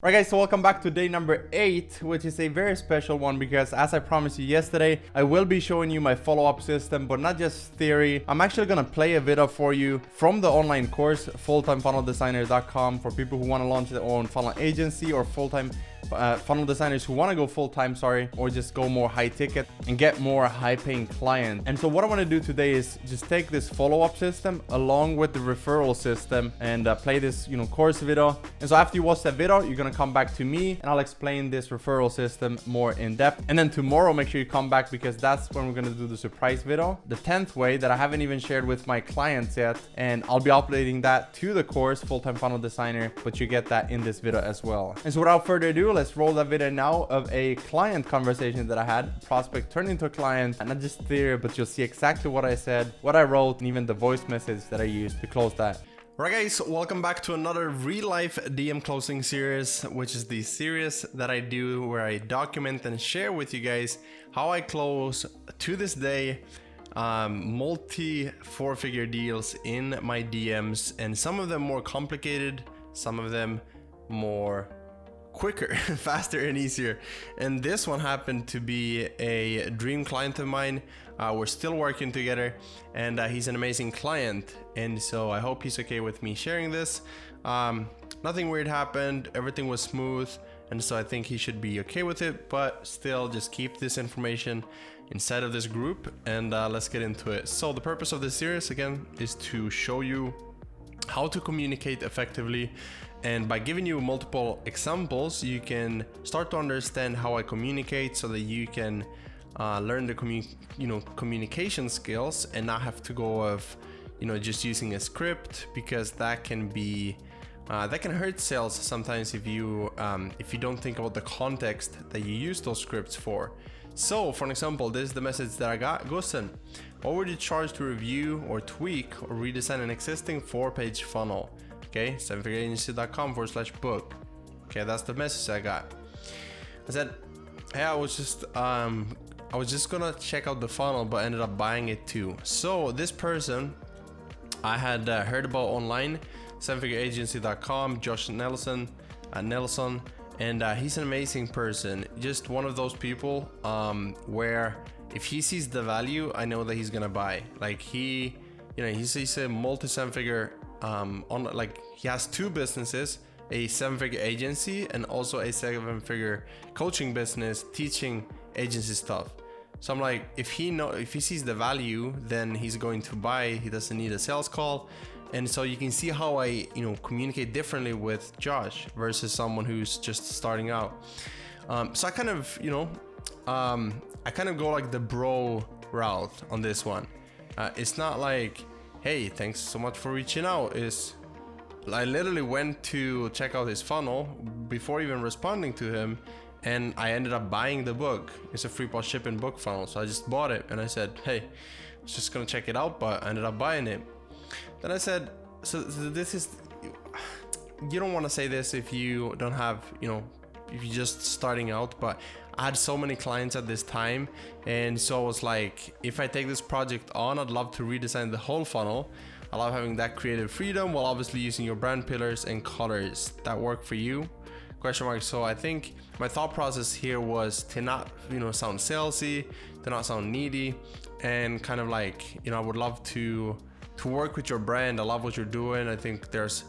Alright guys, so welcome back to day number 8, which is a very special one because as I promised you yesterday, I will be showing you my follow-up system, but not just theory. I'm actually gonna play a video for you from the online course, fulltimefunneldesigner.com, for people who want to launch their own funnel agency or full-time funnel designers who want to go full-time, or just go more high ticket and get more high-paying clients. And so what I want to do today is just take this follow-up system along with the referral system and play this course video. And so after you watch that video, you're gonna come back to me and I'll explain this referral system more in depth. And then tomorrow, make sure you come back because that's when we're gonna do the surprise video, the 10th way that I haven't even shared with my clients yet, and I'll be uploading that to the course Full-Time Funnel Designer, but you get that in this video as well. And so without further ado, let's roll that video now of a client conversation that I had. Prospect turned into a client, and not just theory, but you'll see exactly what I said, what I wrote, and even the voice message that I used to close that. Alright guys, welcome back to another real life DM closing series, which is the series that I do where I document and share with you guys how I close, to this day, multi four-figure deals in my DMs, and some of them more complicated, some of them more quicker, faster and easier. And this one happened to be a dream client of mine. We're still working together, and he's an amazing client, and so I hope he's okay with me sharing this. Nothing weird happened, everything was smooth, and so I think he should be okay with it, but still just keep this information inside of this group, and let's get into it. So the purpose of this series again is to show you how to communicate effectively, and by giving you multiple examples you can start to understand how I communicate so that you can learn the communication skills and not have to go of just using a script, because that can be that can hurt sales sometimes if you don't think about the context that you use those scripts for. So for an example, this is the message that I got. Gusten, what would you charge to review or tweak or redesign an existing 4-page funnel? Okay, sevenfigureagency.com/book. Okay, that's the message I got. I said, hey, I was just gonna check out the funnel, but ended up buying it too. So this person I had heard about online, sevenfigureagency.com, Josh Nelson, and he's an amazing person. Just one of those people where if he sees the value, I know that he's gonna buy. Like he's a multi-seven-figure he has 2 businesses, a 7-figure agency and also a 7-figure coaching business teaching agency stuff. So I'm like, if he sees the value, then he's going to buy. He doesn't need a sales call. And so you can see how I communicate differently with Josh versus someone who's just starting out. So I kind of go like the bro route on this one. It's not like, hey, thanks so much for reaching out. I literally went to check out his funnel before even responding to him, and I ended up buying the book. It's a free plus shipping book funnel, so I just bought it, and I said, hey, I was just gonna check it out, but I ended up buying it. Then I said, so this is, you don't want to say this if you don't have, if you're just starting out, but I had so many clients at this time, and so I was like, if I take this project on, I'd love to redesign the whole funnel. I love having that creative freedom while obviously using your brand pillars and colors that work for you. ? So I think my thought process here was to not sound salesy, to not sound needy, and kind of like I would love to work with your brand. I love what you're doing. I think there's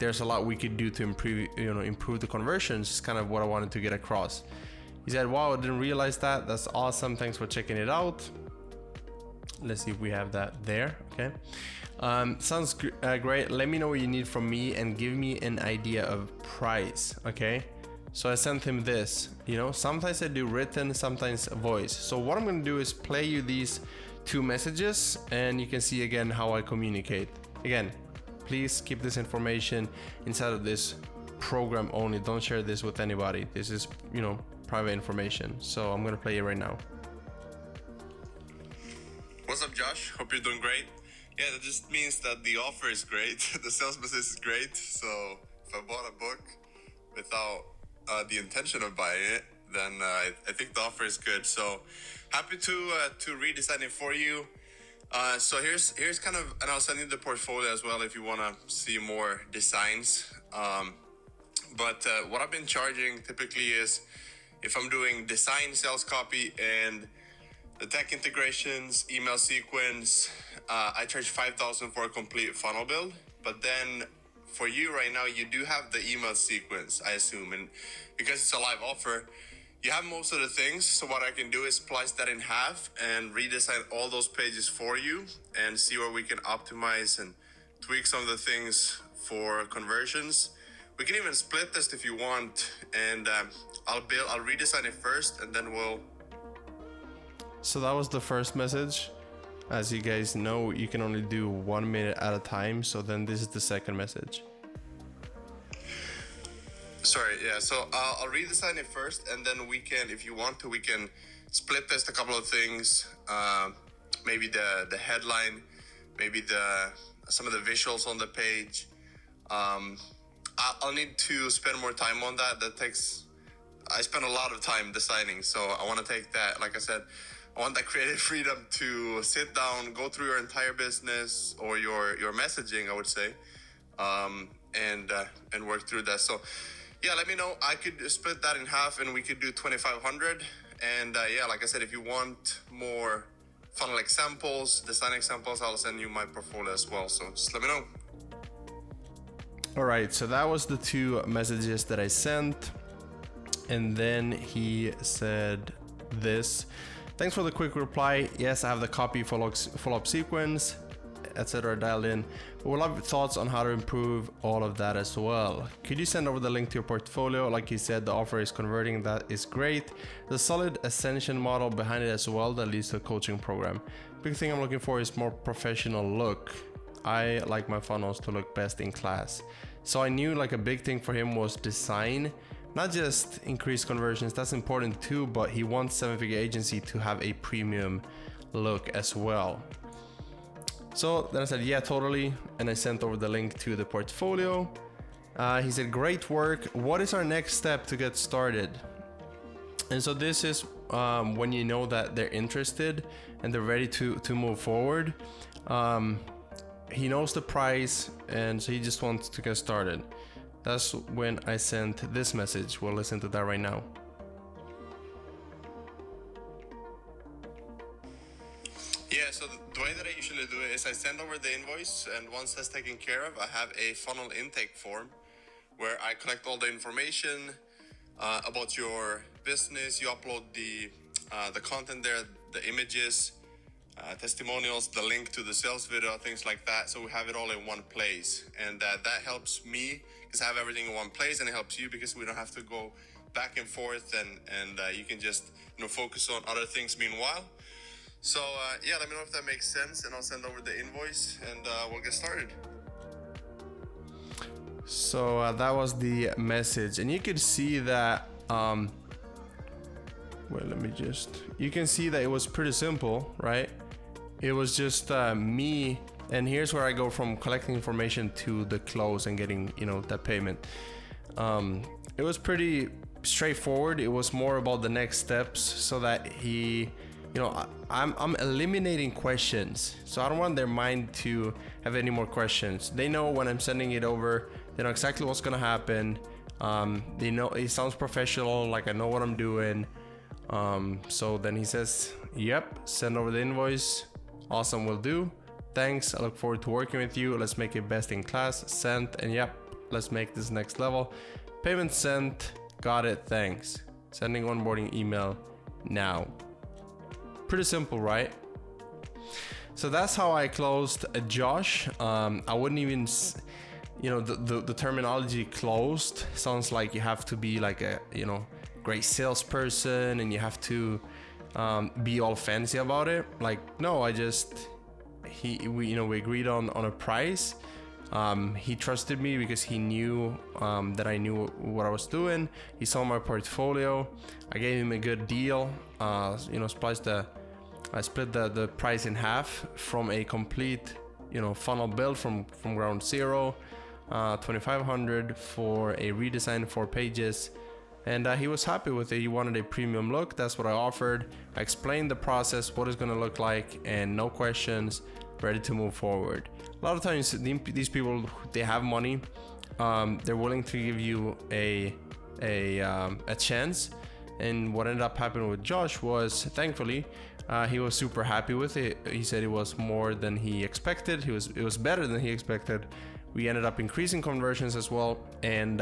a lot we could do to improve the conversions. It's kind of what I wanted to get across. He said, wow, I didn't realize that. That's awesome. Thanks for checking it out. Let's see if we have that there. Okay. Sounds great. Let me know what you need from me and give me an idea of price. Okay. So I sent him this, sometimes I do written, sometimes voice. So what I'm going to do is play you these 2 messages, and you can see again how I communicate. Again, please keep this information inside of this program only. Don't share this with anybody. This is, private information. So I'm going to play it right now. What's up, Josh? Hope you're doing great. Yeah, that just means that the offer is great. The sales business is great. So if I bought a book without the intention of buying it, then I think the offer is good. So happy to redesign it for you. So here's kind of, and I'll send you the portfolio as well if you want to see more designs. But what I've been charging typically is if I'm doing design, sales copy, and the tech integrations, email sequence, I charge 5,000 for a complete funnel build. But then for you right now, you do have the email sequence, I assume. And because it's a live offer, you have most of the things. So what I can do is splice that in half and redesign all those pages for you and see where we can optimize and tweak some of the things for conversions. We can even split this if you want, and I'll redesign it first, and then we'll. So that was the first message. As you guys know, you can only do 1 minute at a time. So then this is the second message. Sorry, yeah. So I'll redesign it first, and then we can, if you want to, we can split test a couple of things. Maybe the headline, maybe some of the visuals on the page. I'll need to spend more time on that. I spend a lot of time designing, so I want to take that. Like I said, I want that creative freedom to sit down, go through your entire business or your messaging, I would say, and work through that. So yeah, let me know. I could split that in half, and we could do 2,500. And yeah, like I said, if you want more funnel examples, design examples, I'll send you my portfolio as well. So just let me know. All right, so that was the two messages that I sent. And then he said this. Thanks for the quick reply. Yes, I have the copy follow-up sequence, etc. dialed in. But we'll have thoughts on how to improve all of that as well. Could you send over the link to your portfolio? Like you said, the offer is converting. That is great. The solid ascension model behind it as well that leads to a coaching program. Big thing I'm looking for is more professional look. I like my funnels to look best in class. So I knew like a big thing for him was design. Not just increase conversions, that's important too, but he wants 7-figure agency to have a premium look as well. So then I said, yeah, totally. And I sent over the link to the portfolio. He said, great work. What is our next step to get started? And so this is when you know that they're interested and they're ready to move forward. He knows the price, and so he just wants to get started. That's when I sent this message. We'll listen to that right now. Yeah, so the way that I usually do it is I send over the invoice, and once that's taken care of, I have a funnel intake form where I collect all the information about your business. You upload the content there, the images, testimonials, the link to the sales video, things like that. So we have it all in one place, and that helps me because I have everything in one place, and it helps you because we don't have to go back and forth, and you can just focus on other things meanwhile. So yeah, let me know if that makes sense, and I'll send over the invoice, and we'll get started. So that was the message, and you could see that you can see that it was pretty simple, right? It was just me, and here's where I go from collecting information to the close and getting that payment. It was pretty straightforward. It was more about the next steps, so that he I'm eliminating questions, so I don't want their mind to have any more questions. They know when I'm sending it over, they know exactly what's gonna happen. They know it sounds professional, like I know what I'm doing. So then he says, yep, send over the invoice. Awesome, will do. Thanks, I look forward to working with you. Let's make it best in class. Sent, and yep, let's make this next level. Payment sent, got it, thanks. Sending onboarding email now. Pretty simple, right? So that's how I closed Josh. I wouldn't even, the terminology closed sounds like you have to be like a, great salesperson and you have to be all fancy about it. Like, no, we agreed on a price. He trusted me because he knew that I knew what I was doing. He saw my portfolio. I gave him a good deal. I split the price in half from a complete, funnel build from ground zero, 2,500 for a redesign, 4 pages. And he was happy with it. He wanted a premium look. That's what I offered. I explained the process, what it's going to look like, and no questions, ready to move forward. A lot of times these people, they have money, they're willing to give you a chance. And what ended up happening with Josh was, thankfully, he was super happy with it. He said it was more than he expected. It was better than he expected. We ended up increasing conversions as well, and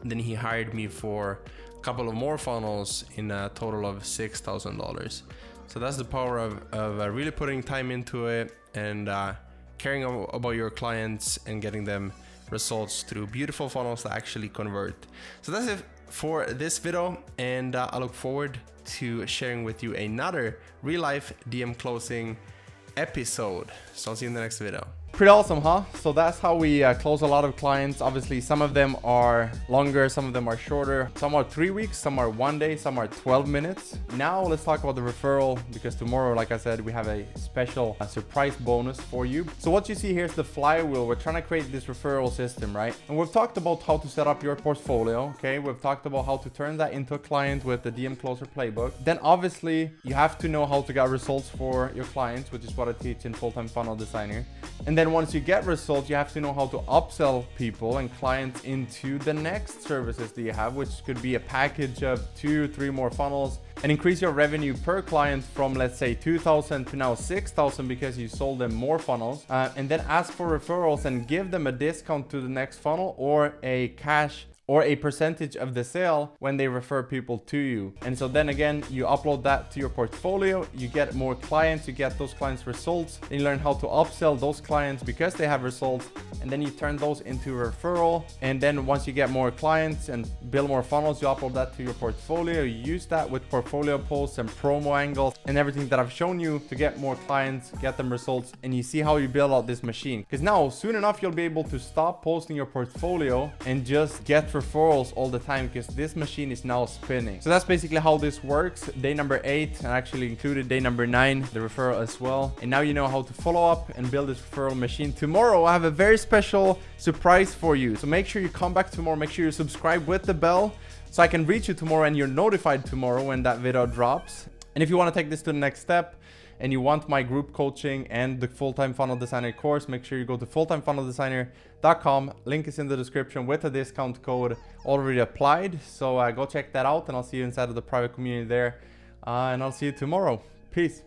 then he hired me for a couple of more funnels in a total of $6,000. So that's the power of really putting time into it and caring about your clients and getting them results through beautiful funnels that actually convert. So that's it for this video, and I look forward to sharing with you another real life DM closing episode. So I'll see you in the next video. Pretty awesome, huh? So that's how we close a lot of clients. Obviously, some of them are longer, some of them are shorter. Some are 3 weeks, some are 1 day, some are 12 minutes. Now let's talk about the referral, because tomorrow, like I said, we have a special surprise bonus for you. So what you see here is the flywheel. We're trying to create this referral system, right? And we've talked about how to set up your portfolio, okay? We've talked about how to turn that into a client with the DM Closer playbook. Then obviously, you have to know how to get results for your clients, which is what I teach in Full-Time Funnel Designer. And then once you get results, you have to know how to upsell people and clients into the next services that you have, which could be a package of 2-3 more funnels, and increase your revenue per client from, let's say, 2,000 to now 6,000 because you sold them more funnels. And then ask for referrals and give them a discount to the next funnel, or a cash or a percentage of the sale when they refer people to you. And so then again, you upload that to your portfolio, you get more clients, you get those clients results, then you learn how to upsell those clients because they have results, and then you turn those into a referral. And then once you get more clients and build more funnels, you upload that to your portfolio. You use that with portfolio posts and promo angles and everything that I've shown you to get more clients, get them results, and you see how you build out this machine. Because now soon enough, you'll be able to stop posting your portfolio and just get referrals all the time, because this machine is now spinning. So that's basically how this works. Day number 8, and actually included day number 9, the referral as well. And now you know how to follow up and build this referral machine. Tomorrow I have a very special surprise for you, so make sure you come back tomorrow. Make sure you subscribe with the bell so I can reach you tomorrow and you're notified tomorrow when that video drops. And if you want to take this to the next step and you want my group coaching and the Full-Time Funnel Designer course, make sure you go to fulltimefunneldesigner.com. Link is in the description with a discount code already applied. So go check that out, and I'll see you inside of the private community there. And I'll see you tomorrow. Peace.